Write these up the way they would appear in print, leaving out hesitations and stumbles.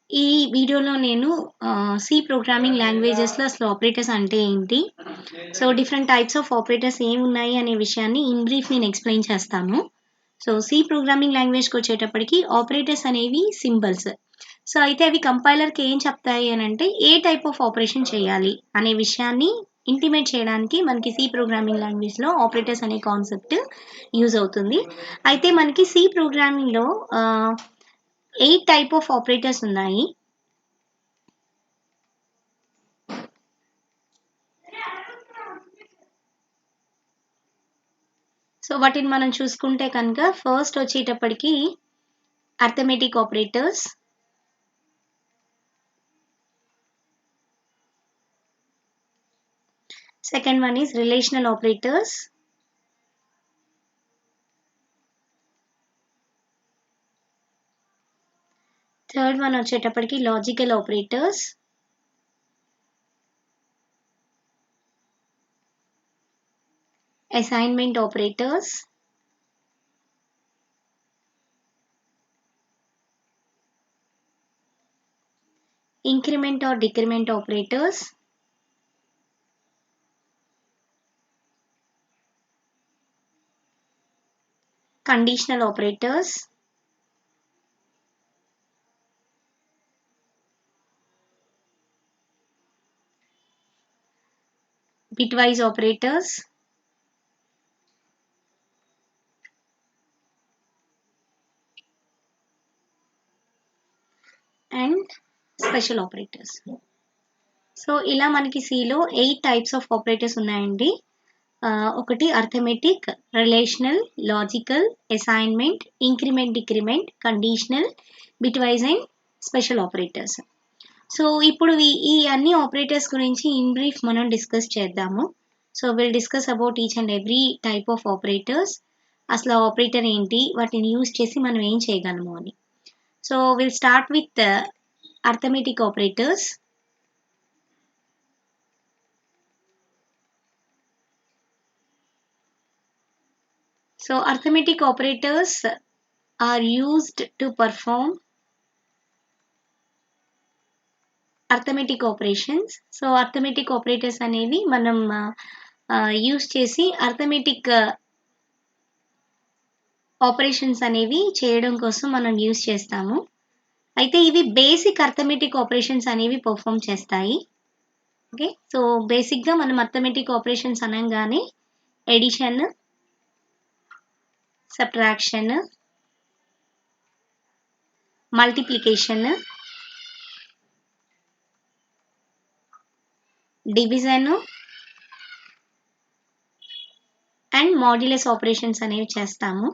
ఈ వీడియోలో నేను సి ప్రోగ్రామింగ్ లాంగ్వేజెస్‌లో అసలు ఆపరేటర్స్ అంటే ఏంటి? So, different types of operators ఏమున్నాయి అనే విషయాన్ని ఇన్ బ్రీఫ్ నేను ఎక్స్‌ప్లెయిన్ చేస్తాను. సో, సి ప్రోగ్రామింగ్ లాంగ్వేజ్‌కొచ్చేటప్పటికి ఆపరేటర్స్ అనేవి సింబల్స్. సో, అయితే అవి కంపైలర్‌కి ఏం చెప్తాయి అనంటే, ఏ టైప్ ఆఫ్ ఆపరేషన్ చేయాలి అనే విషయాన్ని ఇంటిమేట్ చేయడానికి మనకి సి ప్రోగ్రామింగ్ లాంగ్వేజ్‌లో ఆపరేటర్స్ అనే కాన్సెప్ట్ యూజ్ అవుతుంది. అయితే మనకి సి ప్రోగ్రామింగ్‌లో 8 టైప్ ఆఫ్ ఆపరేటర్స్ ఉన్నాయి. సో, వాటిని మనం చూసుకుంటే కనుక ఫస్ట్ వచ్చేటప్పటికి arithmetic operators. Second one is relational operators. Third one వచ్చేటప్పటికి logical operators. Assignment operators. Increment or decrement operators. Conditional operators. Bitwise operators. And special operators. So, ఇలా మనకి సిలో 8 టైప్స్ ఆఫ్ ఆపరేటర్స్ ఉన్నాయండి. ఒకటి arithmetic, relational, logical, assignment, increment, decrement, conditional, bitwise and special operators. So, ఇప్పుడు ఈ అన్ని operators గురించి in brief మనం డిస్కస్ చేద్దాము. So, will discuss about each and every type of operators. అసలు ఆపరేటర్ ఏంటి? వాటిని యూజ్ చేసి మనం ఏం చేయగలము అని. So, will start with arithmetic operators. So, arithmetic operators are used to perform arithmetic operations. So, arithmetic operators అనేవి మనం యూజ్ చేసి అర్థమెటిక్ ఆపరేషన్స్ అనేవి చేయడం కోసం మనం యూజ్ చేస్తాము. అయితే ఇవి బేసిక్ అర్థమెటిక్ ఆపరేషన్స్ అనేవి పర్ఫామ్ చేస్తాయి. ఓకే. సో, బేసిక్‌గా మనం అర్థమెటిక్ ఆపరేషన్స్ అనంగానే addition, subtraction, multiplication, division and modulus operations అనేవి చేస్తాము.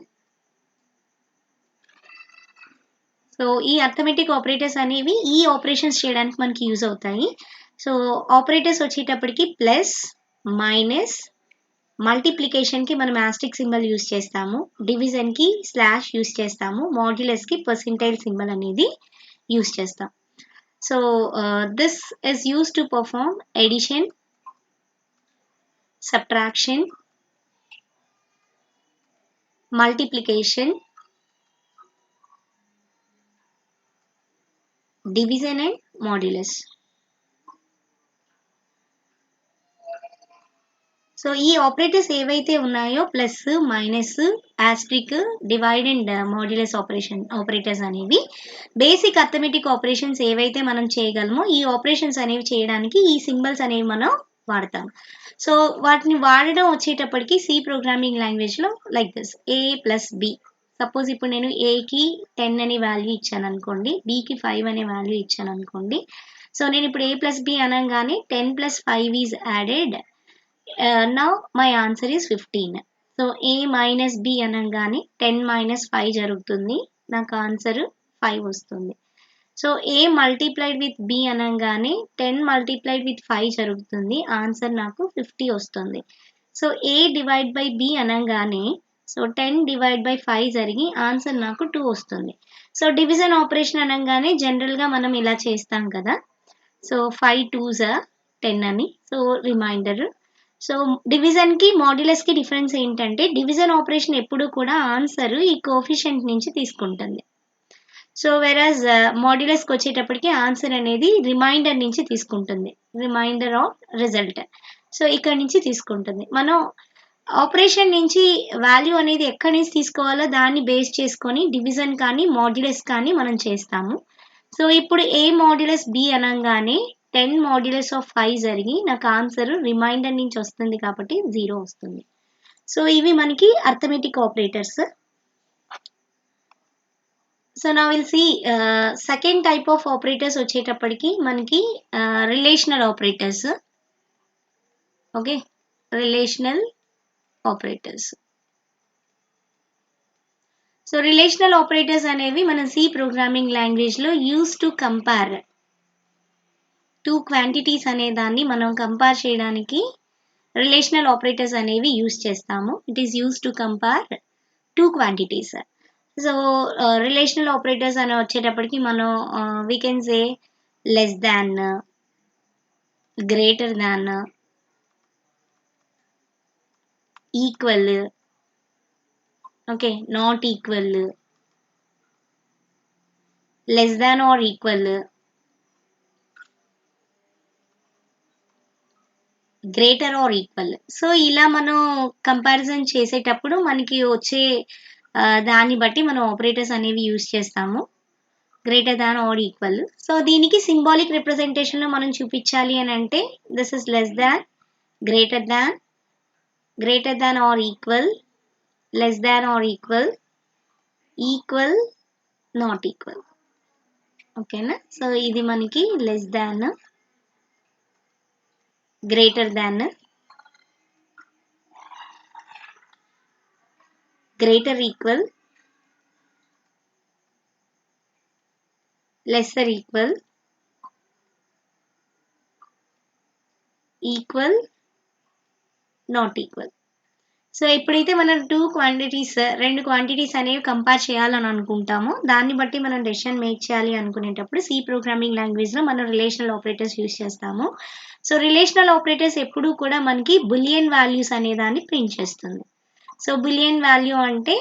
సో, ఈ అర్థమెటిక్ ఆపరేటర్స్ అనేవి ఈ ఆపరేషన్స్ చేయడానికి మనకి యూజ్ అవుతాయి. సో, ఆపరేటర్స్ వచ్చేటప్పటికి ప్లస్, మైనస్, మల్టిప్లికేషన్‌కి మనం యాస్టరిస్క్ సింబల్ యూజ్ చేస్తాము. డివిజన్‌కి స్లాష్ యూజ్ చేస్తాము. మాడ్యులస్‌కి పర్సెంటైల్ సింబల్ అనేది యూజ్ చేస్తాం. So, this is used to perform addition, subtraction, multiplication, division and modulus. So, ఈ ఆపరేటర్స్ ఏవైతే ఉన్నాయో plus, minus, asterisk, divide and modulus operators అనేవి బేసిక్ అర్థమెటిక్ ఆపరేషన్స్ ఏవైతే మనం చేయగలమో ఈ ఆపరేషన్స్ అనేవి చేయడానికి ఈ సింబల్స్ అనేవి మనం వాడతాం. సో, వాటిని వాడడం వచ్చేటప్పటికి సి ప్రోగ్రామింగ్ లాంగ్వేజ్‌లో లైక్ దిస్ A+B. సపోజ్ ఇప్పుడు నేను ఏకి 10 అనే వాల్యూ ఇచ్చాననుకోండి. బికి 5 అనే వాల్యూ ఇచ్చాననుకోండి. సో, నేను ఇప్పుడు A+B అనంగానే 10 + 5 is added. Now my answer is 15. So, A minus B అనంగానే 10 మైనస్ 5 జరుగుతుంది. నాకు ఆన్సర్ 5 వస్తుంది. So, A multiplied with B అనంగానే 10 మల్టిప్లైడ్ విత్ 5 జరుగుతుంది. ఆన్సర్ నాకు 50 వస్తుంది. So, A divide by B అనంగానే 10 డివైడ్ బై 5 జరిగి ఆన్సర్ నాకు 2 వస్తుంది. సో, డివిజన్ ఆపరేషన్ అనంగానే జనరల్‌గా మనం ఇలా చేస్తాం కదా! సో, 5 2s 10 అని. So, remainder. సో, డివిజన్‌కి, మాడ్యులస్‌కి డిఫరెన్స్ ఏంటంటే డివిజన్ ఆపరేషన్ ఎప్పుడూ కూడా ఆన్సర్ ఈ కోఎఫిషియంట్ నుంచి తీసుకుంటుంది. సో వెరాజ్ మాడ్యులస్కి వచ్చేటప్పటికి ఆన్సర్ అనేది రిమైండర్ నుంచి తీసుకుంటుంది, రిమైండర్ ఆఫ్ రిజల్ట్. సో ఇక్కడ నుంచి తీసుకుంటుంది. మనం ఆపరేషన్ నుంచి వాల్యూ అనేది ఎక్కడి నుంచి తీసుకోవాలో దాన్ని బేస్ చేసుకొని డివిజన్ కానీ మాడ్యులస్ కానీ మనం చేస్తాము. సో ఇప్పుడు ఏ మాడ్యులస్ బి అనగానే 10 మాడ్యులస్ ఆఫ్ 5 జరిగి నాకు ఆన్సర్ రిమైండర్ నుంచి వస్తుంది కాబట్టి 0 వస్తుంది. సో ఇవి మనకి arithmetic operators. So now we'll see second type of operators వచ్చేటప్పటికి మనకి relational operators. Okay, relational operators. So relational operators అనేవి మనం సి ప్రోగ్రామింగ్ లాంగ్వేజ్లో use to compare two quantities అనే దాన్ని మనం కంపేర్ చేయడానికి రిలేషనల్ ఆపరేటర్స్ అనేవి యూస్ చేస్తాము. It is use to compare two quantities. So relational operators అని వచ్చేటప్పటికి మనం we can say less than, greater than, equal, okay, not equal, less than or equal, greater or equal. So ఇలా మనం comparison చేసేటప్పుడు మనకి వచ్చే దాన్ని బట్టి మనం ఆపరేటర్స్ అనేవి యూస్ చేస్తాము, greater than or equal. So దీనికి సింబాలిక్ రిప్రజెంటేషన్లో మనం చూపించాలి అని అంటే this is less than, greater than or equal, less than or equal, equal, not equal. ఓకేనా. సో ఇది మనకి less than, greater than, greater equal, lesser equal, equal, not equal. So ఎప్పుడైతే మనం రెండు క్వాంటిటీస్ అనేవి కంపేర్ చేయాలని అనుకుంటామో దాన్ని బట్టి మనం డెసిషన్ మేక్ చేయాలి అనుకునేటప్పుడు సి ప్రోగ్రామింగ్ లాంగ్వేజ్లో మనం రిలేషనల్ ఆపరేటర్స్ యూస్ చేస్తాము. సో రిలేషనల్ ఆపరేటర్స్ ఎప్పుడూ కూడా మనకి బులియన్ వాల్యూస్ అనే దాన్ని ప్రింట్ చేస్తుంది. సో బులియన్ వాల్యూ అంటే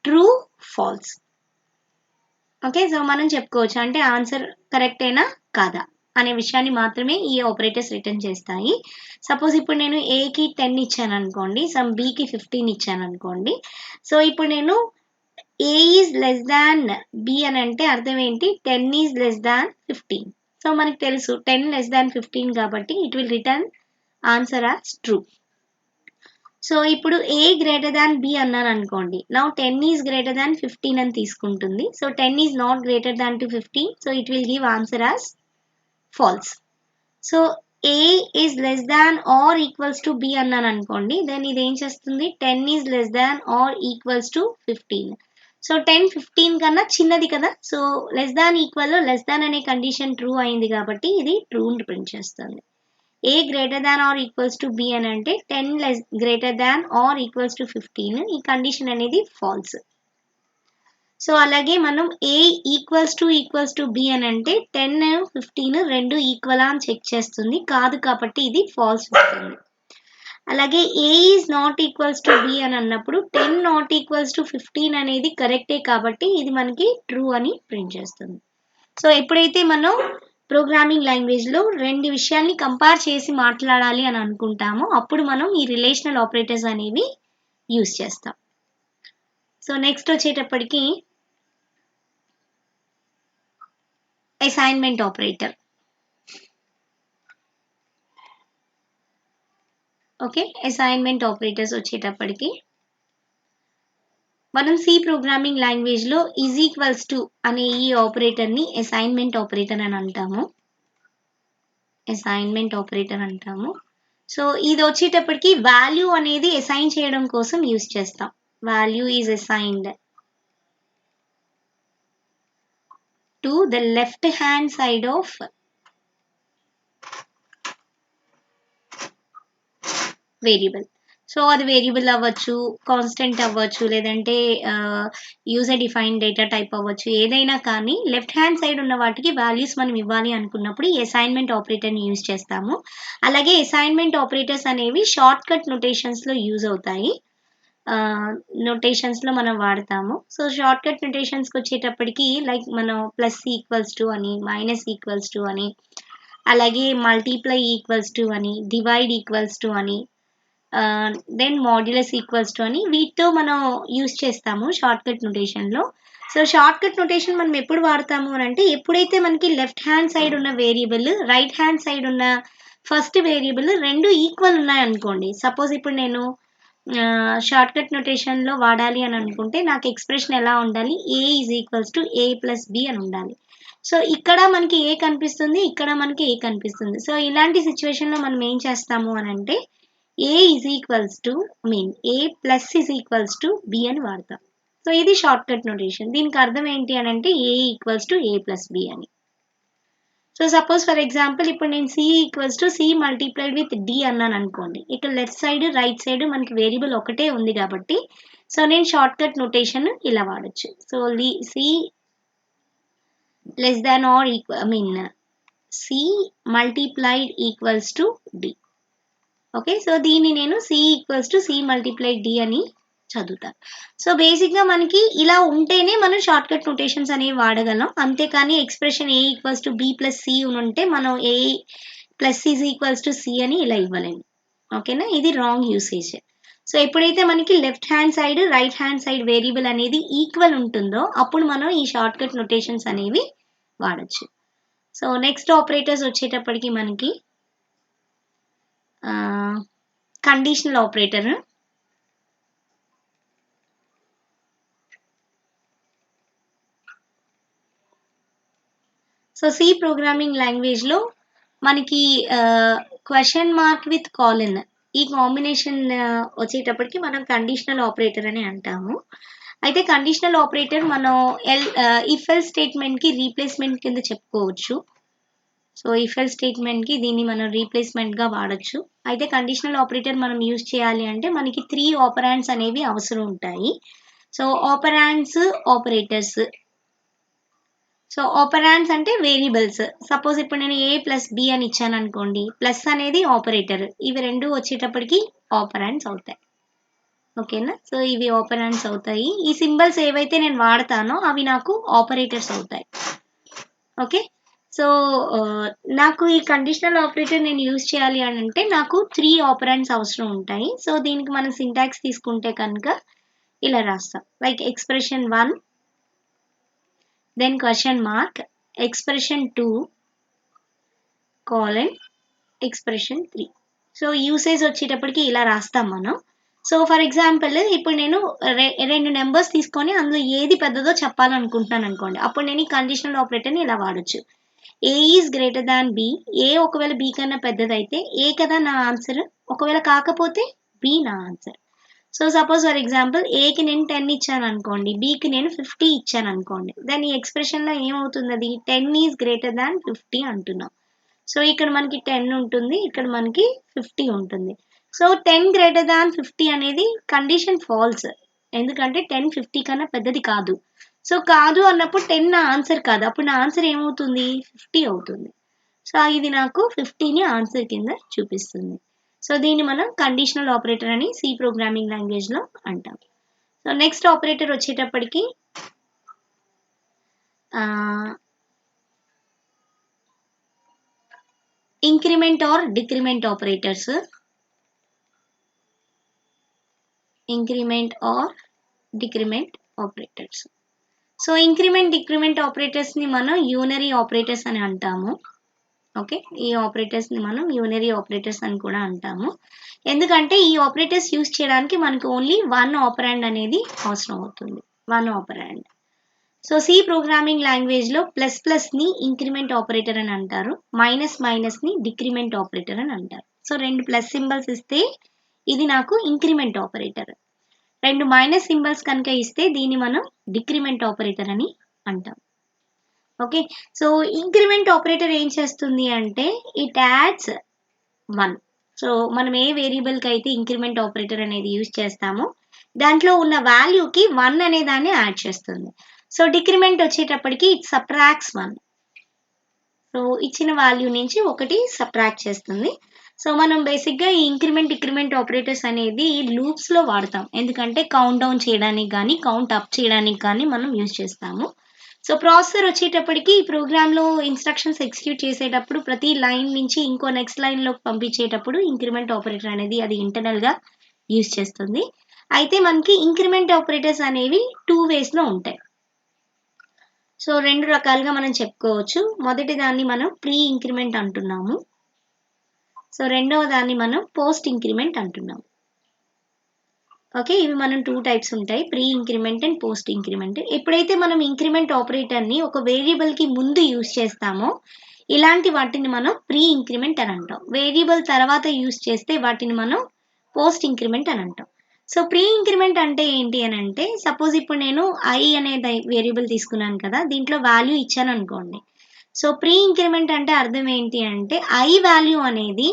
ట్రూ, ఫాల్స్. ఓకే, సో మనం చెప్పుకోవచ్చు అంటే ఆన్సర్ కరెక్ట్ అయినా కాదా అనే విషయాన్ని మాత్రమే ఈ ఆపరేటర్స్ రిటర్న్ చేస్తాయి. సపోజ్ ఇప్పుడు నేను ఏకి 10 ఇచ్చాను అనుకోండి, సమ్ బికి 15 ఇచ్చాను అనుకోండి. సో ఇప్పుడు నేను A is less than B అని అంటే అర్థం ఏంటి, 10 ఈజ్ లెస్ దాన్ 15. సో మనకు తెలుసు 10 లెస్ దాన్ 15 కాబట్టి it will return answer as true. So ఇప్పుడు ఏ గ్రేటర్ దాన్ బి అన్నాను అనుకోండి, నౌ 10 ఈజ్ గ్రేటర్ దాన్ 15 అని తీసుకుంటుంది. So 10 is not greater than to 15, so it will give answer as false. So A is less than or equals to B అన్నాను అనుకోండి, then ఇది ఏం చేస్తుంది, 10 is less than or equals to 15. So 10 15 కన్నా చిన్నది కదా, so less than equal less than అనే condition true అయింది కాబట్టి ఇది ట్రూ ప్రింట్ చేస్తుంది. A greater than or equals to B అని అంటే 10 less greater than or equals to 15, ఈ కండిషన్ అనేది ఫాల్స్. సో అలాగే మనం ఏ ఈక్వల్స్ టు బి అని అంటే 10 15 రెండు ఈక్వల్ అని చెక్ చేస్తుంది, కాదు కాబట్టి ఇది ఫాల్స్ వస్తుంది. అలాగే A is not equals to B అని అన్నప్పుడు 10 నాట్ ఈక్వల్స్ టు 15 అనేది కరెక్టే కాబట్టి ఇది మనకి ట్రూ అని ప్రింట్ చేస్తుంది. సో ఎప్పుడైతే మనం ప్రోగ్రామింగ్ లాంగ్వేజ్లో రెండు విషయాల్ని కంపేర్ చేసి మాట్లాడాలి అని అనుకుంటామో అప్పుడు మనం ఈ రిలేషనల్ ఆపరేటర్స్ అనేవి యూస్ చేస్తాం. సో నెక్స్ట్ వచ్చేటప్పటికి assignment operator. Okay, assignment operators వచ్చేటప్పటికి మనం సి ప్రోగ్రామింగ్ లాంగ్వేజ్లో ఈజ్ ఈక్వల్స్ టు అనే ఈ ఆపరేటర్ని అసైన్మెంట్ ఆపరేటర్ అని అంటాము, అసైన్మెంట్ ఆపరేటర్ అంటాము. సో ఇది వచ్చేటప్పటికి వాల్యూ అనేది అసైన్ చేయడం కోసం యూస్ చేస్తాం. Value is assigned to the left hand side of variable. So అది వేరియబుల్ అవ్వచ్చు, కాన్స్టెంట్ అవ్వచ్చు, లేదంటే యూజర్ డిఫైన్ డేటా టైప్ అవ్వచ్చు, ఏదైనా కానీ లెఫ్ట్ హ్యాండ్ సైడ్ ఉన్న వాటికి వాల్యూస్ మనం ఇవ్వాలి అనుకున్నప్పుడు ఈ అసైన్మెంట్ ఆపరేటర్ని యూజ్ చేస్తాము. అలాగే అసైన్మెంట్ ఆపరేటర్స్ అనేవి షార్ట్ కట్ నొటేషన్స్లో యూజ్ అవుతాయి. నొటేషన్స్లో మనం వాడతాము. సో షార్ట్ కట్ నొటేషన్స్కి వచ్చేటప్పటికి లైక్ మనం ప్లస్ ఈక్వల్స్ టు అని, మైనస్ ఈక్వల్స్ టు అని, అలాగే మల్టీప్లై ఈక్వల్స్ టు అని, డివైడ్ ఈక్వల్స్ టు అని, దెన్ మాడ్యులస్ ఈక్వల్స్ టు అని వీటితో మనం యూస్ చేస్తాము షార్ట్ కట్ నొటేషన్లో. సో షార్ట్ కట్ నొటేషన్ మనం ఎప్పుడు వాడతాము అని అంటే, ఎప్పుడైతే మనకి లెఫ్ట్ హ్యాండ్ సైడ్ ఉన్న వేరియబుల్, రైట్ హ్యాండ్ సైడ్ ఉన్న ఫస్ట్ వేరియబుల్ రెండు ఈక్వల్ ఉన్నాయనుకోండి. సపోజ్ ఇప్పుడు నేను షార్ట్ కట్ నొటేషన్లో వాడాలి అని అనుకుంటే నాకు ఎక్స్ప్రెషన్ ఎలా ఉండాలి, A is equals to A plus B అని ఉండాలి. సో ఇక్కడ మనకి ఏ కనిపిస్తుంది, ఇక్కడ మనకి ఏ కనిపిస్తుంది. సో ఇలాంటి సిచ్యువేషన్లో మనం ఏం చేస్తాము అని అంటే, A is equals to A plus is equals to B అని వాడతాం. సో ఇది షార్ట్ కట్ నొటేషన్. దీనికి అర్థం ఏంటి అని అంటే, A equals to A plus B అని. సో సపోజ్ ఫర్ ఎగ్జాంపుల్ ఇప్పుడు నేను C equals to C multiplied with D అన్నాను అనుకోండి. ఇక్కడ లెఫ్ట్ సైడ్ రైట్ సైడ్ మనకి వేరియబుల్ ఒకటే ఉంది కాబట్టి సో నేను షార్ట్ కట్ నొటేషన్ ఇలా వాడచ్చు. So C less than or equal C multiplied equals to D. Okay, so దీన్ని నేను C equals to C multiplied D అని చదువుతాను. సో బేసిక్గా మనకి ఇలా ఉంటేనే మనం షార్ట్ కట్ నొటేషన్స్ అనేవి వాడగలం. అంతేకాని expression A equals to B plus C ఉంటే మనం A plus is equals to C అని ఇలా ఇవ్వలేము. ఓకేనా, ఇది రాంగ్ యూసేజ్. సో ఎప్పుడైతే మనకి left hand side right hand side variable అనేది ఈక్వల్ ఉంటుందో అప్పుడు మనం ఈ షార్ట్ కట్ నొటేషన్స్ అనేవి వాడచ్చు. సో నెక్స్ట్ ఆపరేటర్స్ వచ్చేటప్పటికి మనకి conditional operator. So C programming లాంగ్వేజ్లో మనకి క్వశ్చన్ మార్క్ విత్ కాలన్ ఈ కాంబినేషన్ వచ్చేటప్పటికి మనం కండిషనల్ ఆపరేటర్ అని అంటాము. అయితే కండిషనల్ ఆపరేటర్ మనం ఇఫ్ ఎల్ స్టేట్మెంట్కి రీప్లేస్మెంట్ కింద చెప్పుకోవచ్చు. సో ఇఫ్ ఎల్ స్టేట్మెంట్కి దీన్ని మనం రీప్లేస్మెంట్గా వాడచ్చు. అయితే కండిషనల్ ఆపరేటర్ మనం యూజ్ చేయాలి అంటే మనకి 3 ఆపరాండ్స్ అనేవి అవసరం ఉంటాయి. So operands, operators. So operands అంటే వేరియబుల్స్. సపోజ్ ఇప్పుడు నేను ఏ ప్లస్ బి అని ఇచ్చాను అనుకోండి, ప్లస్ అనేది ఆపరేటర్, ఇవి రెండు వచ్చేటప్పటికి ఆపరాండ్స్ అవుతాయి. ఓకేనా, సో ఇవి ఆపరాండ్స్ అవుతాయి. ఈ సింబల్స్ ఏవైతే నేను వాడతానో అవి నాకు ఆపరేటర్స్ అవుతాయి. ఓకే, సో నాకు ఈ కండిషనల్ ఆపరేటర్ నేను యూజ్ చేయాలి అని అంటే నాకు 3 ఆపరాండ్స్ అవసరం ఉంటాయి. సో దీనికి మనం సింటాక్స్ తీసుకుంటే కనుక ఇలా రాస్తాం, like expression 1, then question mark, expression 2, colon, expression 3. So usage వచ్చేటప్పటికి ఇలా రాస్తాం మనం. సో ఫర్ ఎగ్జాంపుల్ ఇప్పుడు నేను రెండు నెంబర్స్ తీసుకొని అందులో ఏది పెద్దదో చెప్పాలనుకుంటున్నాను అనుకోండి, అప్పుడు నేను ఈ కండిషనల్ ఆపరేటర్ని ఇలా వాడచ్చు. ఏ ఈజ్ గ్రేటర్ దాన్ బి, ఏ ఒకవేళ బి కన్నా పెద్దదైతే ఏ కదా నా ఆన్సర్, ఒకవేళ కాకపోతే బి నా answer. So suppose for example ఏకి నేను 10 ఇచ్చాను అనుకోండి, బికి నేను 50 ఇచ్చాను అనుకోండి, దాని ఎక్స్ప్రెషన్లో ఏమవుతుంది, అది 10 ఈజ్ గ్రేటర్ దాన్ 50 అంటున్నాం. సో ఇక్కడ మనకి 10 ఉంటుంది, ఇక్కడ మనకి 50 ఉంటుంది. సో 10 గ్రేటర్ దాన్ 50 అనేది కండిషన్ ఫాల్స్, ఎందుకంటే 10 50 కన్నా పెద్దది కాదు. సో కాదు అన్నప్పుడు 10 నా ఆన్సర్ కాదు, అప్పుడు నా ఆన్సర్ ఏమవుతుంది, 50 అవుతుంది. సో ఇది నాకు 50ని ఆన్సర్ కింద చూపిస్తుంది. సో దీన్ని మనం కండిషనల్ ఆపరేటర్ అని సి ప్రోగ్రామింగ్ లాంగ్వేజ్లో అంటాం. సో నెక్స్ట్ ఆపరేటర్ వచ్చేటప్పటికి increment or decrement operators. Increment or decrement operators. So increment decrement ఆపరేటర్స్ని మనం యూనరీ ఆపరేటర్స్ అని అంటాము. ఓకే, ఈ ఆపరేటర్స్ని మనం యూనరీ ఆపరేటర్స్ అని కూడా అంటాము. ఎందుకంటే ఈ ఆపరేటర్స్ యూజ్ చేయడానికి మనకు ఓన్లీ 1 ఆపరాండ్ అనేది అవసరం అవుతుంది, 1 ఆపరాండ్. సో సి ప్రోగ్రామింగ్ లాంగ్వేజ్లో ప్లస్ ప్లస్ని ఇంక్రిమెంట్ ఆపరేటర్ అని అంటారు, మైనస్ మైనస్ని డిక్రిమెంట్ ఆపరేటర్ అని అంటారు. సో 2 ప్లస్ సింబల్స్ ఇస్తే ఇది నాకు ఇంక్రిమెంట్ ఆపరేటర్, 2 మైనస్ సింబల్స్ కనుక ఇస్తే దీన్ని మనం డిక్రిమెంట్ ఆపరేటర్ అని అంటాం. ఓకే, సో ఇంక్రిమెంట్ ఆపరేటర్ ఏం చేస్తుంది అంటే ఇట్ యాడ్స్ 1. సో మనం ఏ వేరియబుల్కి అయితే ఇంక్రిమెంట్ ఆపరేటర్ అనేది యూజ్ చేస్తామో దాంట్లో ఉన్న వాల్యూకి 1 అనే దాన్ని యాడ్ చేస్తుంది. సో డిక్రిమెంట్ వచ్చేటప్పటికి ఇట్ సబ్ట్రాక్ట్స్ 1. సో ఇచ్చిన వాల్యూ నుంచి 1 సబ్ట్రాక్ట్ చేస్తుంది. సో మనం బేసిక్గా ఈ డిక్రిమెంట్ ఆపరేటర్స్ అనేది లూప్స్లో వాడతాం, ఎందుకంటే కౌంట్ డౌన్ చేయడానికి కానీ కౌంట్ అప్ చేయడానికి కానీ మనం యూజ్ చేస్తాము. సో ప్రాసెసర్ వచ్చేటప్పటికి ఈ ప్రోగ్రాంలో ఇన్స్ట్రక్షన్స్ ఎగ్జిక్యూట్ చేసేటప్పుడు ప్రతి లైన్ నుంచి ఇంకో నెక్స్ట్ లైన్లోకి పంపించేటప్పుడు ఇంక్రిమెంట్ ఆపరేటర్ అనేది అది ఇంటర్నల్గా యూజ్ చేస్తుంది. అయితే మనకి ఇంక్రిమెంట్ ఆపరేటర్స్ అనేవి 2 వేస్లో ఉంటాయి. సో 2 రకాలుగా మనం చెప్పుకోవచ్చు. మొదటి దాన్ని మనం ప్రీ ఇంక్రిమెంట్ అంటున్నాము. సో రెండవ దాన్ని మనం పోస్ట్ ఇంక్రిమెంట్ అంటున్నాము. ఓకే, ఇవి మనం 2 టైప్స్ ఉంటాయి, pre increment and post increment. ఎప్పుడైతే మనం ఇంక్రిమెంట్ ఆపరేటర్ని ఒక వేరియబుల్కి ముందు యూజ్ చేస్తామో ఇలాంటి వాటిని మనం ప్రీ ఇంక్రిమెంట్ అని అంటాం. వేరియబుల్ తర్వాత యూజ్ చేస్తే వాటిని మనం పోస్ట్ ఇంక్రిమెంట్ అని అంటాం. సో ప్రీ ఇంక్రిమెంట్ అంటే ఏంటి అని అంటే, సపోజ్ ఇప్పుడు నేను ఐ అనే వేరియబుల్ తీసుకున్నాను కదా, దీంట్లో వాల్యూ ఇచ్చాను అనుకోండి. సో ప్రీ ఇంక్రిమెంట్ అంటే అర్థం ఏంటి అంటే, ఐ వాల్యూ అనేది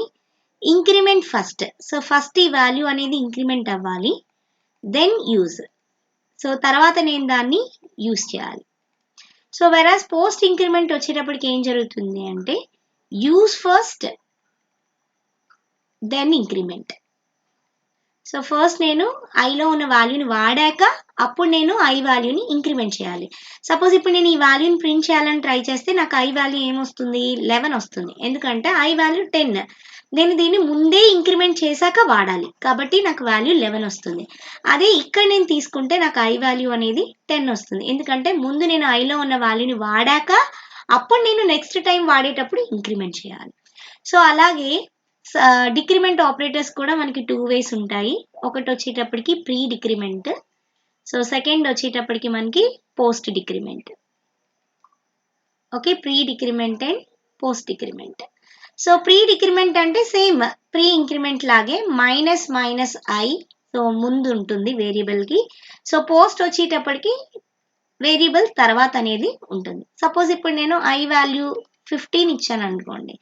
ఇంక్రిమెంట్ ఫస్ట్. సో ఫస్ట్ ఈ వాల్యూ అనేది ఇంక్రిమెంట్ అవ్వాలి, దెన్ యూజ్. సో తర్వాత నేను దాన్ని యూజ్ చేయాలి. సో వెరాస్ పోస్ట్ ఇంక్రిమెంట్ వచ్చేటప్పటికి ఏం జరుగుతుంది అంటే, use first then increment. So first నేను ఐలో ఉన్న వాల్యూని వాడాక అప్పుడు నేను ఐ వాల్యూని ఇంక్రిమెంట్ చేయాలి. సపోజ్ ఇప్పుడు నేను ఈ వాల్యూని ప్రింట్ చేయాలని ట్రై చేస్తే నాకు ఐ వాల్యూ ఏమొస్తుంది, 11 వస్తుంది, ఎందుకంటే ఐ వాల్యూ 10. నేను దీన్ని ముందే ఇంక్రిమెంట్ చేశాక వాడాలి కాబట్టి నాకు వాల్యూ 11 వస్తుంది. అదే ఇక్కడ నేను తీసుకుంటే నాకు ఐ వాల్యూ అనేది 10 వస్తుంది, ఎందుకంటే ముందు నేను ఐలో ఉన్న వాల్యూని వాడాక అప్పుడు నేను నెక్స్ట్ టైం వాడేటప్పుడు ఇంక్రిమెంట్ చేయాలి. సో అలాగే డిక్రిమెంట్ ఆపరేటర్స్ కూడా మనకి 2 వేస్ ఉంటాయి. ఒకటి వచ్చేటప్పటికి ప్రీ డిక్రిమెంట్, సో సెకండ్ వచ్చేటప్పటికి మనకి post decrement. Okay, pre decrement and post decrement. So pre decrement అంటే సేమ్ ప్రీ ఇంక్రిమెంట్ లాగే మైనస్ మైనస్ ఐ, సో ముందు ఉంటుంది వేరియబుల్కి. సో పోస్ట్ వచ్చేటప్పటికి వేరియబుల్ తర్వాత అనేది ఉంటుంది. సపోజ్ ఇప్పుడు నేను ఐ వాల్యూ 15 ఇచ్చాను అనుకోండి.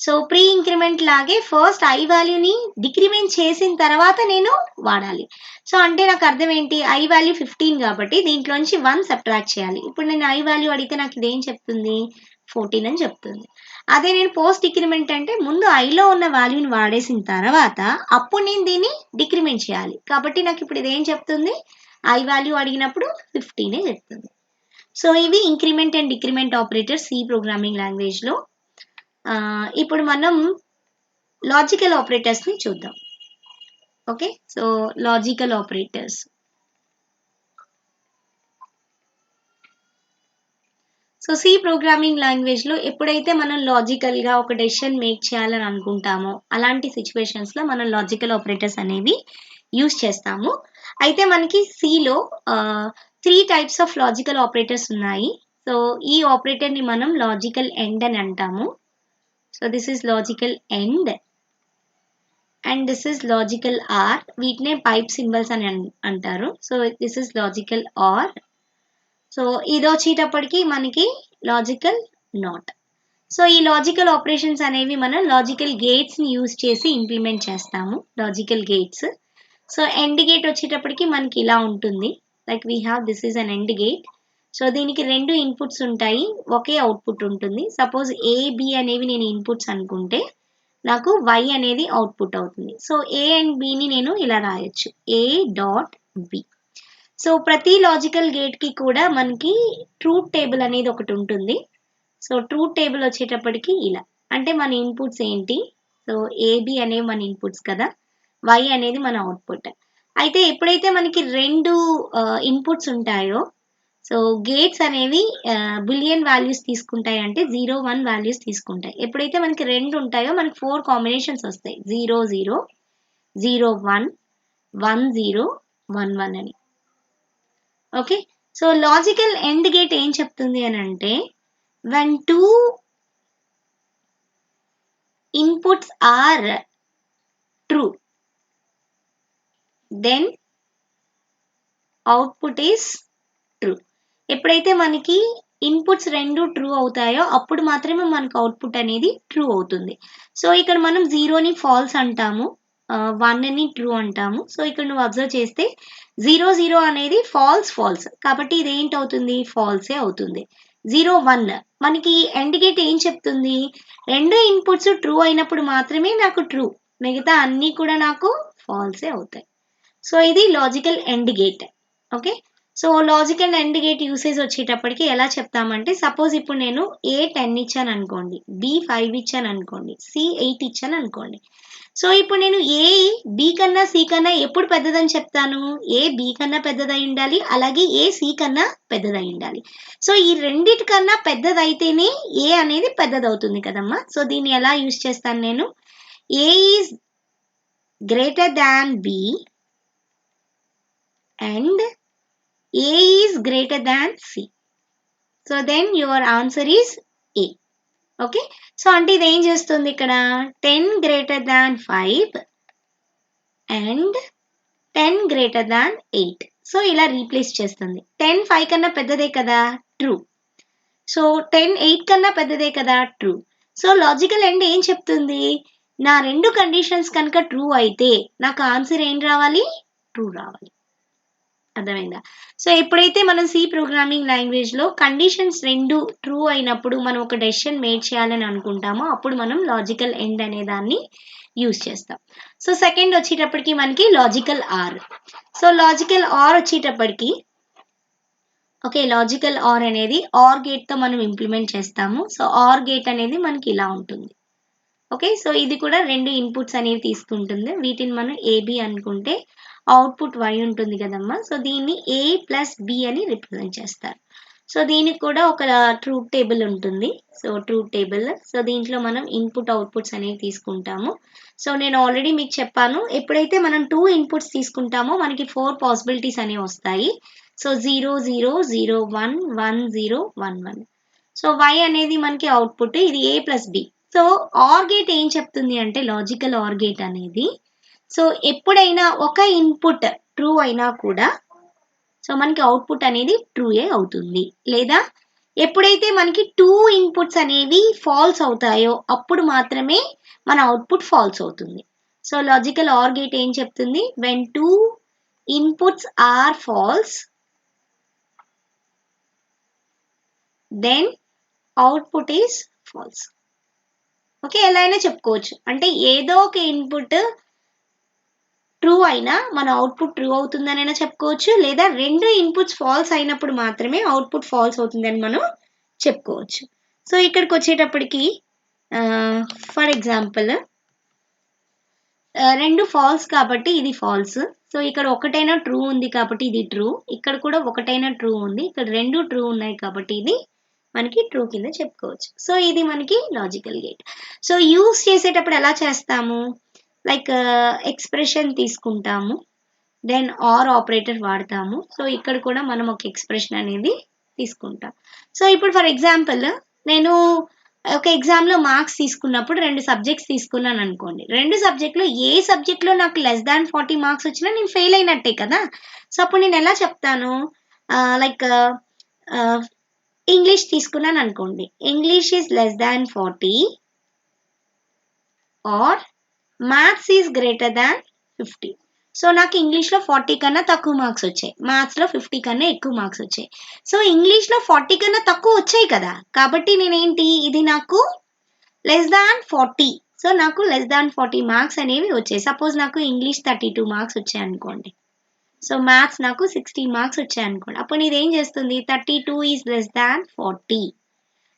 సో ప్రీ ఇంక్రిమెంట్ లాగే ఫస్ట్ ఐ వాల్యూని డిక్రిమెంట్ చేసిన తర్వాత నేను వాడాలి. సో అంటే నాకు అర్థం ఏంటి, ఐ వాల్యూ 15 కాబట్టి దీంట్లోంచి 1 సబ్ట్రాక్ట్ చేయాలి. ఇప్పుడు నేను ఐ వాల్యూ అడిగితే నాకు ఇదేం చెప్తుంది, 14 అని చెప్తుంది. అదే నేను పోస్ట్ డిక్రిమెంట్ అంటే ముందు ఐలో ఉన్న వాల్యూని వాడేసిన తర్వాత అప్పుడు నేను దీన్ని డిక్రిమెంట్ చేయాలి, కాబట్టి నాకు ఇప్పుడు ఇదేం చెప్తుంది, ఐ వాల్యూ అడిగినప్పుడు 15 చెప్తుంది. సో ఇవి increment and decrement operators C programming లాంగ్వేజ్లో. ఇప్పుడు మనం లాజికల్ ఆపరేటర్స్ని చూద్దాం. Okay, so logical operators. So C programming లాంగ్వేజ్లో ఎప్పుడైతే మనం లాజికల్గా ఒక డెసిషన్ మేక్ చేయాలని అనుకుంటామో అలాంటి సిచ్యువేషన్స్లో మనం లాజికల్ ఆపరేటర్స్ అనేవి యూజ్ చేస్తాము. అయితే మనకి సిలో 3 టైప్స్ ఆఫ్ లాజికల్ ఆపరేటర్స్ ఉన్నాయి. సో ఈ ఆపరేటర్ని మనం లాజికల్ ఎండ్ అని అంటాము. So this is logical end and this is logical are, వీటినే పైప్ సింబల్స్ అని అంటారు. So this is logical are. So ఇది వచ్చేటప్పటికి మనకి లాజికల్ నాట్. సో ఈ లాజికల్ ఆపరేషన్స్ అనేవి మనం లాజికల్ గేట్స్ని యూజ్ చేసి ఇంప్లిమెంట్ చేస్తాము, logical gates. So end gate వచ్చేటప్పటికి మనకి ఇలా ఉంటుంది, like we have this is an end gate. So దీనికి 2 ఇన్పుట్స్ ఉంటాయి, ఒకే అవుట్పుట్ ఉంటుంది. సపోజ్ ఏ బి అనేవి నేను ఇన్పుట్స్ అనుకుంటే నాకు వై అనేది అవుట్పుట్ అవుతుంది. సో ఏ అండ్ బిని నేను ఇలా రాయొచ్చు, ఏ డాట్ బి. సో ప్రతి లాజికల్ గేట్కి కూడా మనకి ట్రూత్ టేబుల్ అనేది ఒకటి ఉంటుంది. సో ట్రూత్ టేబుల్ వచ్చేటప్పటికి ఇలా, అంటే మన ఇన్పుట్స్ ఏంటి, సో ఏబి అనేవి మన ఇన్పుట్స్ కదా, వై అనేది మన అవుట్పుట్. అయితే ఎప్పుడైతే మనకి 2 ఇన్పుట్స్ ఉంటాయో సో గేట్స్ అనేవి బులియన్ వాల్యూస్ తీసుకుంటాయి, అంటే 0, 1 వాల్యూస్ తీసుకుంటాయి. ఎప్పుడైతే మనకి 2 ఉంటాయో మనకి 4 కాంబినేషన్స్ వస్తాయి, 0, 0, 0, 1, 1, 0, 1, 1 అని. Okay, so logical end gate ఏం చెప్తుంది అని అంటే, when 2 inputs are true, then output is true. ఎప్పుడైతే మనకి ఇన్పుట్స్ 2 ట్రూ అవుతాయో అప్పుడు మాత్రమే మనకు అవుట్పుట్ అనేది ట్రూ అవుతుంది. సో ఇక్కడ మనం 0ని ఫాల్స్ అంటాము, 1ని ట్రూ అంటాము. సో ఇక్కడ నువ్వు అబ్జర్వ్ చేస్తే 0, 0 అనేది ఫాల్స్ ఫాల్స్, కాబట్టి ఇది ఏంటి అవుతుంది, ఫాల్సే అవుతుంది. 0 1 మనకి ఎండ్ గేట్ ఏం చెప్తుంది, రెండు ఇన్పుట్స్ ట్రూ అయినప్పుడు మాత్రమే నాకు ట్రూ, మిగతా అన్నీ కూడా నాకు ఫాల్సే అవుతాయి. సో ఇది logical end gate. Okay, so logical end gate usage వచ్చేటప్పటికి ఎలా చెప్తామంటే, సపోజ్ ఇప్పుడు నేను ఏ 10 ఇచ్చాను అనుకోండి, బి 5 ఇచ్చాను అనుకోండి, సి 8 ఇచ్చాను అనుకోండి. సో ఇప్పుడు నేను ఏ బి కన్నా సి కన్నా ఎప్పుడు పెద్దదని చెప్తాను, ఏ బి కన్నా పెద్దదై ఉండాలి, అలాగే ఏ సి కన్నా పెద్దదై ఉండాలి. సో ఈ రెండిటికన్నా పెద్దదైతేనే ఏ అనేది పెద్దదవుతుంది కదమ్మా. సో దీన్ని ఎలా యూజ్ చేస్తాను నేను, A is greater than B and A is greater than C. So then your answer is A. Okay, so అంటే ఇది ఏం చేస్తుంది ఇక్కడ, 10 greater than 5 and 10 greater than 8. So ఇలా రీప్లేస్ చేస్తుంది. 10 5 కన్నా పెద్దదే కదా, ట్రూ. సో 10 8 కన్నా పెద్దదే కదా, ట్రూ. సో లాజికల్ ఎండ్ ఏం చెప్తుంది, నా రెండు కండిషన్స్ కనుక ట్రూ అయితే నాకు ఆన్సర్ ఏం రావాలి, ట్రూ రావాలి. అర్థమైందా. సో ఎప్పుడైతే మనం సి ప్రోగ్రామింగ్ లాంగ్వేజ్లో కండిషన్స్ రెండు ట్రూ అయినప్పుడు మనం ఒక డెసిషన్ మేడ్ చేయాలని అనుకుంటామో అప్పుడు మనం లాజికల్ ఎండ్ అనే దాన్ని యూజ్ చేస్తాం. సో సెకండ్ వచ్చేటప్పటికి మనకి logical are. So logical are వచ్చేటప్పటికి, ఓకే, లాజికల్ ఆర్ అనేది ఆర్ గేట్తో మనం ఇంప్లిమెంట్ చేస్తాము. సో ఆర్ గేట్ అనేది మనకి ఇలా ఉంటుంది. ఓకే, సో ఇది కూడా రెండు ఇన్పుట్స్ అనేవి తీసుకుంటుంది. వీటిని మనం ఏబి అనుకుంటే అవుట్పుట్ వై ఉంటుంది కదమ్మా. సో దీన్ని ఏ ప్లస్ బి అని రిప్రజెంట్ చేస్తారు. సో దీనికి కూడా ఒక ట్రూత్ టేబుల్ ఉంటుంది. సో ట్రూత్ టేబుల్, సో దీంట్లో మనం ఇన్పుట్ అవుట్పుట్స్ అనేవి తీసుకుంటాము. సో నేను ఆల్రెడీ మీకు చెప్పాను, ఎప్పుడైతే మనం 2 ఇన్పుట్స్ తీసుకుంటామో మనకి 4 పాసిబిలిటీస్ అనేవి వస్తాయి. సో 0 0 0 1 1 0 1 1. సో వై అనేది మనకి అవుట్పుట్, ఇది A plus B. So or gate ఏం చెప్తుంది అంటే, లాజికల్ ఆర్ గేట్ అనేది, సో ఎప్పుడైనా ఒక ఇన్పుట్ ట్రూ అయినా కూడా సో మనకి అవుట్పుట్ అనేది ట్రూయే అవుతుంది. లేదా ఎప్పుడైతే మనకి 2 ఇన్పుట్స్ అనేవి ఫాల్స్ అవుతాయో అప్పుడు మాత్రమే మన అవుట్పుట్ ఫాల్స్ అవుతుంది. సో లాజికల్ ఆర్ గేట్ ఏం చెప్తుంది, when 2 inputs are false then output is false. Okay, ఎలా అయినా చెప్పుకోవచ్చు, అంటే ఏదో ఒక ఇన్పుట్ ట్రూ అయినా మన అవుట్పుట్ ట్రూ అవుతుందనైనా చెప్పుకోవచ్చు, లేదా రెండు ఇన్పుట్స్ ఫాల్స్ అయినప్పుడు మాత్రమే అవుట్పుట్ ఫాల్స్ అవుతుందని మనం చెప్పుకోవచ్చు. సో ఇక్కడికి వచ్చేటప్పటికి ఫర్ ఎగ్జాంపుల్ రెండు ఫాల్స్ కాబట్టి ఇది ఫాల్స్. సో ఇక్కడ ఒకటైనా ట్రూ ఉంది కాబట్టి ఇది ట్రూ, ఇక్కడ కూడా ఒకటైనా ట్రూ ఉంది, ఇక్కడ రెండు ట్రూ ఉన్నాయి కాబట్టి ఇది మనకి ట్రూ కింద చెప్పుకోవచ్చు. సో ఇది మనకి లాజికల్ గేట్. సో యూస్ చేసేటప్పుడు ఎలా చేస్తాము, లైక్ ఎక్స్ప్రెషన్ తీసుకుంటాము, దెన్ ఆర్ ఆపరేటర్ వాడతాము. సో ఇక్కడ కూడా మనం ఒక ఎక్స్ప్రెషన్ అనేది తీసుకుంటాం. సో ఇప్పుడు ఫర్ ఎగ్జాంపుల్ నేను ఒక ఎగ్జామ్లో మార్క్స్ తీసుకున్నప్పుడు రెండు సబ్జెక్ట్స్ తీసుకున్నాను అనుకోండి, రెండు సబ్జెక్ట్లో ఏ సబ్జెక్ట్లో నాకు లెస్ దాన్ 40 మార్క్స్ వచ్చినా నేను ఫెయిల్ అయినట్టే కదా. సో అప్పుడు నేను ఎలా చెప్తాను, లైక్ ఇంగ్లీష్ తీసుకున్నాను అనుకోండి, English is less than 40 or maths is greater than 50. So నాకు ఇంగ్లీష్లో 40 కన్నా తక్కువ మార్క్స్ వచ్చాయి, మ్యాథ్స్లో 50 కన్నా ఎక్కువ మార్క్స్ వచ్చాయి. సో ఇంగ్లీష్లో 40 కన్నా తక్కువ వచ్చాయి కదా, కాబట్టి నేనేంటి, ఇది నాకు లెస్ దాన్ 40. సో నాకు లెస్ దాన్ 40 మార్క్స్ అనేవి వచ్చాయి. సపోజ్ నాకు ఇంగ్లీష్ 32 మార్క్స్ వచ్చాయి అనుకోండి, సో మ్యాథ్స్ నాకు 60 మార్క్స్ వచ్చాయి అనుకోండి, అప్పుడు ఇది ఏం చేస్తుంది, 32 ఈజ్ లెస్ దాన్ 40.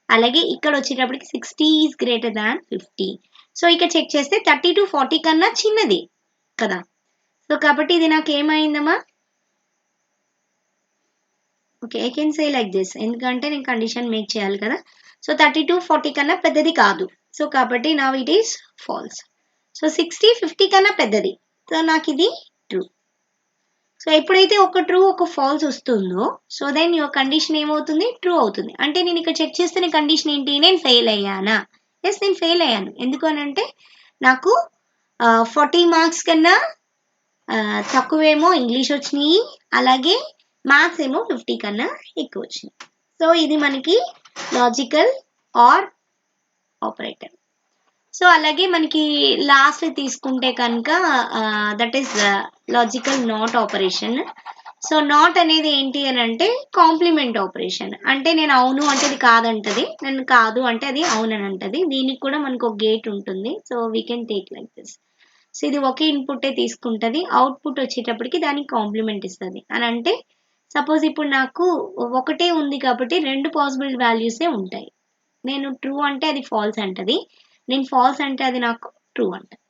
అలాగే ఇక్కడ వచ్చేటప్పటికి 60 ఈజ్ గ్రేటర్ దాన్ 50. సో ఇక్కడ చెక్ చేస్తే 32 40 కన్నా చిన్నది కదా. సో కాబట్టి ఇది నాకు ఏమైందమ్మా, okay, I can say like this, ఎందుకంటే నేను కండిషన్ మేక్ చేయాలి కదా. సో 32 40 కన్నా పెద్దది కాదు, సో కాబట్టి నా ఇట్ ఈస్ ఫాల్స్. సో 60 50 కన్నా పెద్దది, సో నాకు ఇది ట్రూ. సో ఎప్పుడైతే ఒక ట్రూ ఒక ఫాల్స్ వస్తుందో, సో దెన్ యువర్ కండిషన్ ఏమవుతుంది, ట్రూ అవుతుంది. అంటే నేను ఇక్కడ చెక్ చేస్తున్న కండిషన్ ఏంటి, నేను ఫెయిల్ అయ్యానా, ఎస్ నేను ఫెయిల్ అయ్యాను. ఎందుకు అని అంటే నాకు 40 మార్క్స్ కన్నా తక్కువేమో ఇంగ్లీష్ వచ్చినాయి, అలాగే మ్యాథ్స్ ఏమో 50 కన్నా ఎక్కువ వచ్చినాయి. సో ఇది మనకి లాజికల్ ఆర్ ఆపరేటర్. సో అలాగే మనకి లాస్ట్ తీసుకుంటే కనుక that is logical not operation. So not అనేది ఏంటి అని అంటే కాంప్లిమెంట్ ఆపరేషన్. అంటే నేను అవును అంటే ఇది కాదంటది, నేను కాదు అంటే అది అవునని అంటది. దీనికి కూడా మనకు ఒక గేట్ ఉంటుంది. So we can take like this. So ఇది ఒకే ఇన్పుటే తీసుకుంటది, అవుట్పుట్ వచ్చేటప్పటికి దానికి కాంప్లిమెంట్ ఇస్తుంది అని అంటే సపోజ్ ఇప్పుడు నాకు ఒకటే ఉంది కాబట్టి రెండు పాసిబుల్ వాల్యూసే ఉంటాయి. నేను ట్రూ అంటే అది ఫాల్స్ అంటది, నేను ఫాల్స్ అంటే అది నాకు ట్రూ అంటది.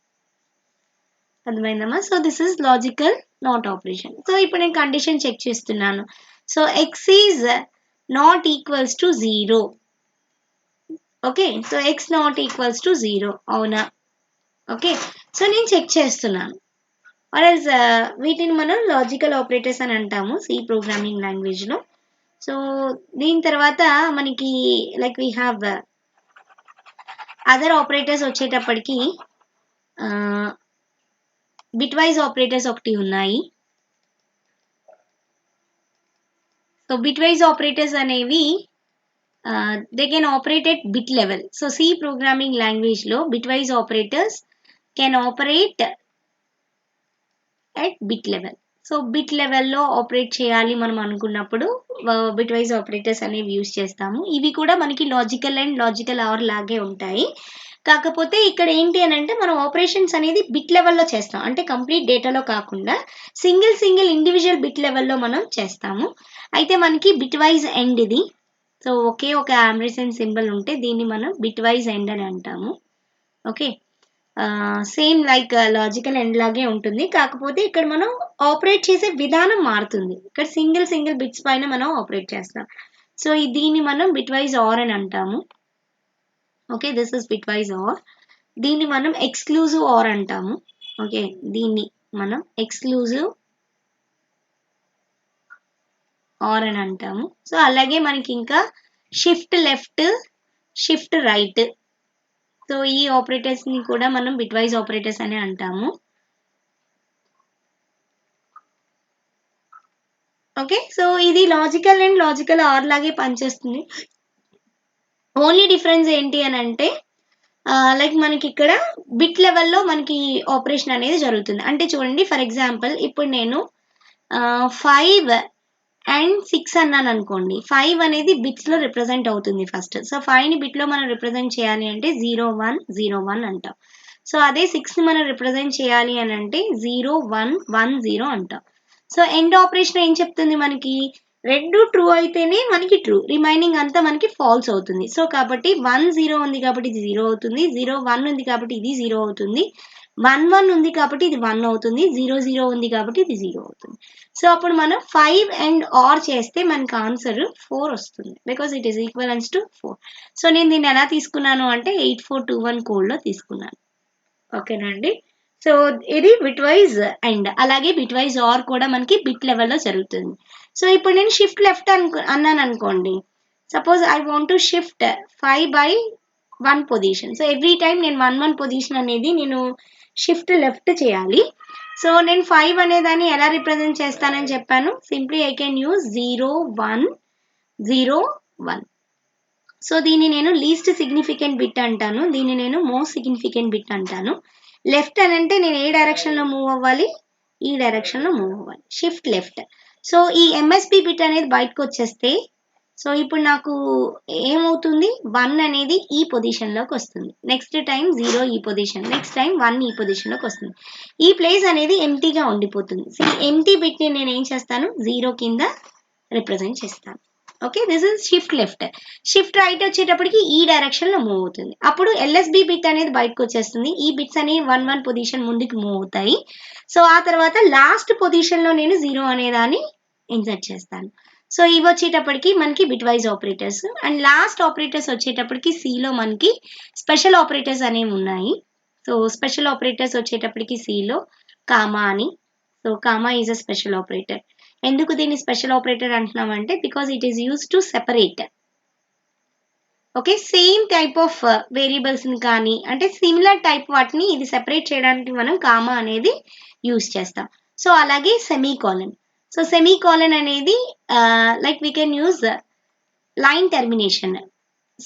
అర్థమైందమ్మా? So this is logical not operation. So ఇప్పుడు నేను కండిషన్ చెక్ చేస్తున్నాను. So X is not equals to 0. Okay, so X not equals to 0 అవునా? ఓకే, సో నేను చెక్ చేస్తున్నాను. ఆర్ఎల్స్ వీటిని మనం లాజికల్ ఆపరేటర్స్ అని అంటాము సి ప్రోగ్రామింగ్ లాంగ్వేజ్లో. సో దీని తర్వాత మనకి like we have other operators వచ్చేటప్పటికి బిట్ వైజ్ ఆపరేటర్స్ ఒకటి ఉన్నాయి. సో బిట్ వైజ్ ఆపరేటర్స్ అనేవి they can operate at bit level. So C programming లాంగ్వేజ్లో bitwise operators can operate at bit level. So bit లెవెల్లో operate చేయాలి మనం అనుకున్నప్పుడు bitwise operators అనేవి యూజ్ చేస్తాము. ఇవి కూడా మనకి లాజికల్ అండ్ లాజికల్ ఆర్ లాగే ఉంటాయి. కాకపోతే ఇక్కడ ఏంటి అని అంటే మనం ఆపరేషన్స్ అనేది బిట్ లెవెల్లో చేస్తాం, అంటే కంప్లీట్ డేటాలో కాకుండా సింగిల్ ఇండివిజువల్ బిట్ లెవెల్లో మనం చేస్తాము. అయితే మనకి బిట్ వైజ్ ఎండ్ ఇది. సో ఒకే ఒక ఆంపర్సండ్ సింబల్ ఉంటే దీన్ని మనం బిట్ వైజ్ ఎండ్ అని అంటాము. Okay, same like logical end లాగే ఉంటుంది, కాకపోతే ఇక్కడ మనం ఆపరేట్ చేసే విధానం మారుతుంది. ఇక్కడ సింగిల్ బిట్స్ పైన మనం ఆపరేట్ చేస్తాం. సో దీన్ని మనం బిట్ వైజ్ ఆర్ అని అంటాము. Okay, this is bit wise or. దీన్ని మనం ఎక్స్క్లూజివ్ ఆర్ అంటాము. ఓకే, దీన్ని మనం ఎక్స్క్లూజివ్ ఆర్ అని అంటాము. సో అలాగే మనకి ఇంకా shift left, shift right, so ఈ ఆపరేటర్స్ ని కూడా మనం బిట్ వైజ్ ఆపరేటర్స్ అని అంటాము. ఓకే, సో ఇది లాజికల్ అండ్ లాజికల్ ఆర్ లాగే పనిచేస్తుంది. ఓన్లీ డిఫరెన్స్ ఏంటి అని అంటే లైక్ మనకి ఇక్కడ బిట్ లెవెల్లో మనకి ఆపరేషన్ అనేది జరుగుతుంది. అంటే చూడండి, ఫర్ ఎగ్జాంపుల్ ఇప్పుడు నేను 5 అండ్ 6 అన్నాను అనుకోండి. 5 అనేది బిట్స్ లో రిప్రజెంట్ అవుతుంది ఫస్ట్. సో 5 ని బిట్ లో మనం రిప్రజెంట్ చేయాలి అంటే 0101 అంటాం. సో అదే 6 ని మనం రిప్రజెంట్ చేయాలి అని అంటే 0110 అంటాం. సో ఎండ్ ఆపరేషన్ ఏం చెప్తుంది మనకి, రెండు ట్రూ అయితేనే మనకి ట్రూ, రిమైనింగ్ అంతా మనకి ఫాల్స్ అవుతుంది. సో కాబట్టి 10 ఉంది కాబట్టి ఇది 0 అవుతుంది, 01 ఉంది కాబట్టి ఇది 0 అవుతుంది, 11 ఉంది కాబట్టి ఇది 1 అవుతుంది, 00 ఉంది కాబట్టి ఇది 0 అవుతుంది. సో అప్పుడు మనం 5 అండ్ ఆర్ చేస్తే మనకి ఆన్సర్ 4 వస్తుంది, because it is equivalence to 4. So నేను దీన్ని ఎలా తీసుకున్నాను అంటే 8421 కోడ్లో తీసుకున్నాను. ఓకేనండి. సో ఇది బిట్ వైజ్ అండ్ అలాగే బిట్ వైజ్ ఆర్ కూడా మనకి బిట్ లెవెల్లో జరుగుతుంది. సో ఇప్పుడు నేను షిఫ్ట్ లెఫ్ట్ అన్నాను అనుకోండి. Suppose I want to shift 5/1 position. So every time నేను 1 పొజిషన్ అనేది నేను షిఫ్ట్ లెఫ్ట్ చేయాలి. సో నేను 5 అనేదాన్ని ఎలా రిప్రజెంట్ చేస్తానని చెప్పాను, simply I can use 0101. So దీన్ని నేను లీస్ట్ సిగ్నిఫికెంట్ బిట్ అంటాను, దీన్ని నేను మోస్ట్ సిగ్నిఫికెంట్ బిట్ అంటాను. లెఫ్ట్ అని అంటే నేను ఏ డైరెక్షన్లో మూవ్ అవ్వాలి, ఈ డైరెక్షన్లో మూవ్ అవ్వాలి, షిఫ్ట్ లెఫ్ట్. సో ఈ ఎంఎస్పి బిట్ అనేది బయటకు వచ్చేస్తే సో ఇప్పుడు నాకు ఏమవుతుంది, 1 అనేది ఈ పొజిషన్లోకి వస్తుంది, నెక్స్ట్ టైం 0 ఈ పొజిషన్, నెక్స్ట్ టైం 1 ఈ పొజిషన్లోకి వస్తుంది. ఈ ప్లేస్ అనేది ఎంటీగా ఉండిపోతుంది. సో ఎంటీ బిట్ని నేను ఏం చేస్తాను, 0 కింద రిప్రజెంట్ చేస్తాను. Okay, this is shift left. Shift right వచ్చేటప్పటికి ఈ డైరెక్షన్లో మూవ్ అవుతుంది. అప్పుడు ఎల్ఎస్బి బిట్ అనేది బయటకు వచ్చేస్తుంది, ఈ బిట్స్ అనేవి 1 పొజిషన్ ముందుకు మూవ్ అవుతాయి. సో ఆ తర్వాత లాస్ట్ పొజిషన్లో నేను 0 అనేదాన్ని ఇన్సర్ట్ చేస్తాను. సో ఇవి వచ్చేటప్పటికి మనకి bit wise operators. And last operators వచ్చేటప్పటికి సిలో మనకి స్పెషల్ ఆపరేటర్స్ అనేవి ఉన్నాయి. సో స్పెషల్ ఆపరేటర్స్ వచ్చేటప్పటికి సిలో కామా అని. So comma is a special operator. ఎందుకు దీన్ని స్పెషల్ ఆపరేటర్ అంటున్నామంటే because it is use to separate. Okay, same type of వేరియబుల్స్ని కానీ అంటే సిమిలర్ టైప్ వాటిని ఇది సెపరేట్ చేయడానికి మనం కామా అనేది యూజ్ చేస్తాం. సో అలాగే సెమీకోలన్. సో సెమీకోలన్ అనేది like we can use line termination.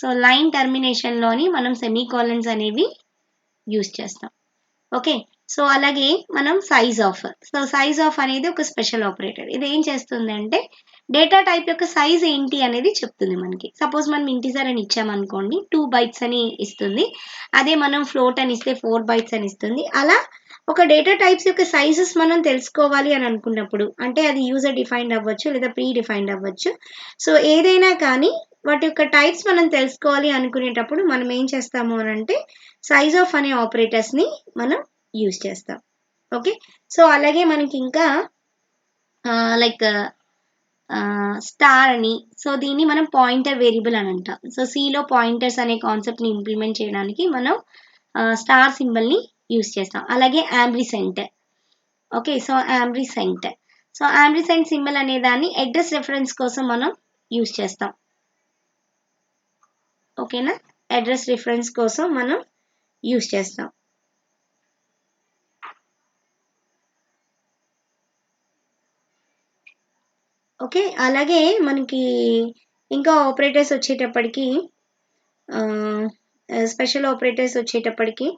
So line టెర్మినేషన్లోని మనం సెమీకోలన్స్ అనేవి యూజ్ చేస్తాం. ఓకే, సో అలాగే మనం size of. So size of అనేది ఒక స్పెషల్ ఆపరేటర్. ఇది ఏం చేస్తుందంటే డేటా టైప్ యొక్క సైజ్ ఏంటి అనేది చెప్తుంది మనకి. సపోజ్ మనం ఇంటిజర్ అని ఇచ్చామనుకోండి 2 బైట్స్ అని ఇస్తుంది. అదే మనం ఫ్లోట్ అని ఇస్తే 4 బైట్స్ అని ఇస్తుంది. అలా ఒక డేటా టైప్స్ యొక్క సైజెస్ మనం తెలుసుకోవాలి అని అనుకున్నప్పుడు, అంటే అది యూజర్ డిఫైన్డ్ అవ్వచ్చు లేదా ప్రీ డిఫైన్డ్ అవ్వచ్చు. సో ఏదైనా కానీ వాటి యొక్క టైప్స్ మనం తెలుసుకోవాలి అనుకునేటప్పుడు మనం ఏం చేస్తాము అని అంటే సైజ్ ఆఫ్ అనే ఆపరేటర్స్ని మనం యూజ్ చేస్తాం. ఓకే, సో అలాగే మనకి ఇంకా లైక్ స్టార్ అని, సో దీన్ని మనం పాయింటర్ వేరియబుల్ అని అంటాం. సో సిలో పాయింటర్స్ అనే కాన్సెప్ట్ని ఇంప్లిమెంట్ చేయడానికి మనం స్టార్ సింబల్ని యూజ్ చేస్తాం. అలాగే ampersand. Okay, so ampersand. So ampersand symbol అనే దాన్ని అడ్రస్ రెఫరెన్స్ కోసం మనం యూజ్ చేస్తాం. ఓకేనా, అడ్రస్ రిఫరెన్స్ కోసం మనం యూజ్ చేస్తాం. ఓకే, అలాగే మనకి ఇంకా ఆపరేటర్స్ వచ్చేటప్పటికి స్పెషల్ ఆపరేటర్స్ వచ్చేటప్పటికి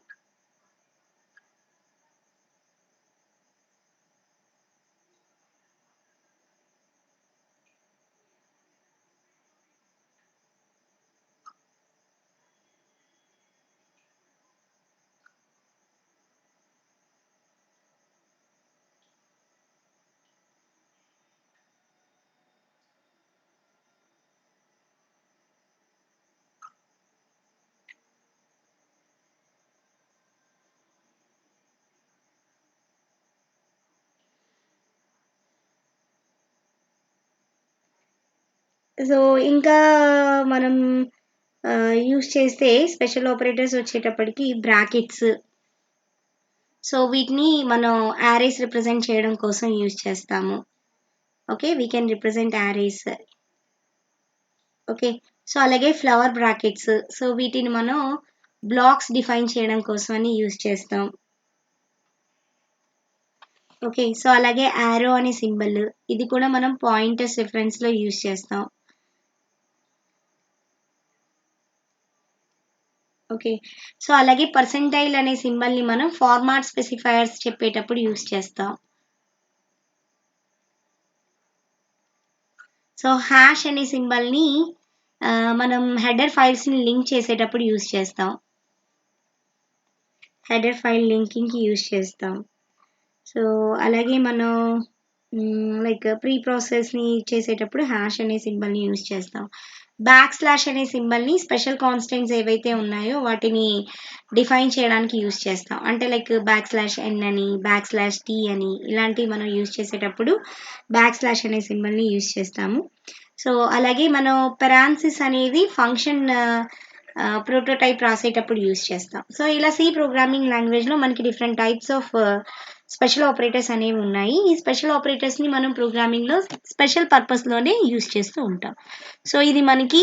సో ఇంకా మనం యూజ్ చేస్తే స్పెషల్ ఆపరేటర్స్ వచ్చేటప్పటికి బ్రాకెట్స్. సో వీటిని మనం యారేస్ రిప్రజెంట్ చేయడం కోసం యూజ్ చేస్తాము. Okay, we can represent arrays. Okay, so అలాగే ఫ్లవర్ బ్రాకెట్స్. సో వీటిని మనం బ్లాక్స్ డిఫైన్ చేయడం కోసం అని యూజ్ చేస్తాం. ఓకే, సో అలాగే యారో అనే సింబల్, ఇది కూడా మనం పాయింటర్స్ రిఫరెన్స్లో యూజ్ చేస్తాం. ఓకే, సో అలాగే పర్సెంటైల్ అనే సింబల్ని మనం ఫార్మాట్ స్పెసిఫైయర్స్ చెప్పేటప్పుడు యూజ్ చేస్తాం. సో హ్యాష్ అనే సింబల్ని మనం హెడర్ ఫైల్స్ని లింక్ చేసేటప్పుడు యూజ్ చేస్తాం. హెడర్ ఫైల్ లింకింగ్కి యూజ్ చేస్తాం. సో అలాగే మనం లైక్ ప్రీ ప్రాసెస్ని చేసేటప్పుడు హ్యాష్ అనే సింబల్ని యూజ్ చేస్తాం. బ్యాక్ స్లాష్ అనే సింబల్ని స్పెషల్ కాన్స్టెంట్స్ ఏవైతే ఉన్నాయో వాటిని డిఫైన్ చేయడానికి యూజ్ చేస్తాం. అంటే లైక్ బ్యాక్ స్లాష్ ఎన్ అని, బ్యాక్ స్లాష్ టీ అని, ఇలాంటివి మనం యూజ్ చేసేటప్పుడు బ్యాక్ స్లాష్ అనే సింబల్ని యూజ్ చేస్తాము. సో అలాగే మనం పెరాన్సిస్ అనేది ఫంక్షన్ ప్రోటోటైప్ రాసేటప్పుడు యూజ్ చేస్తాం. సో ఇలా సి ప్రోగ్రామింగ్ లాంగ్వేజ్లో మనకి different types of special operators అనేవి ఉన్నాయి. ఈ స్పెషల్ ఆపరేటర్స్ని మనం ప్రోగ్రామింగ్లో స్పెషల్ పర్పస్లోనే యూజ్ చేస్తూ ఉంటాం. సో ఇది మనకి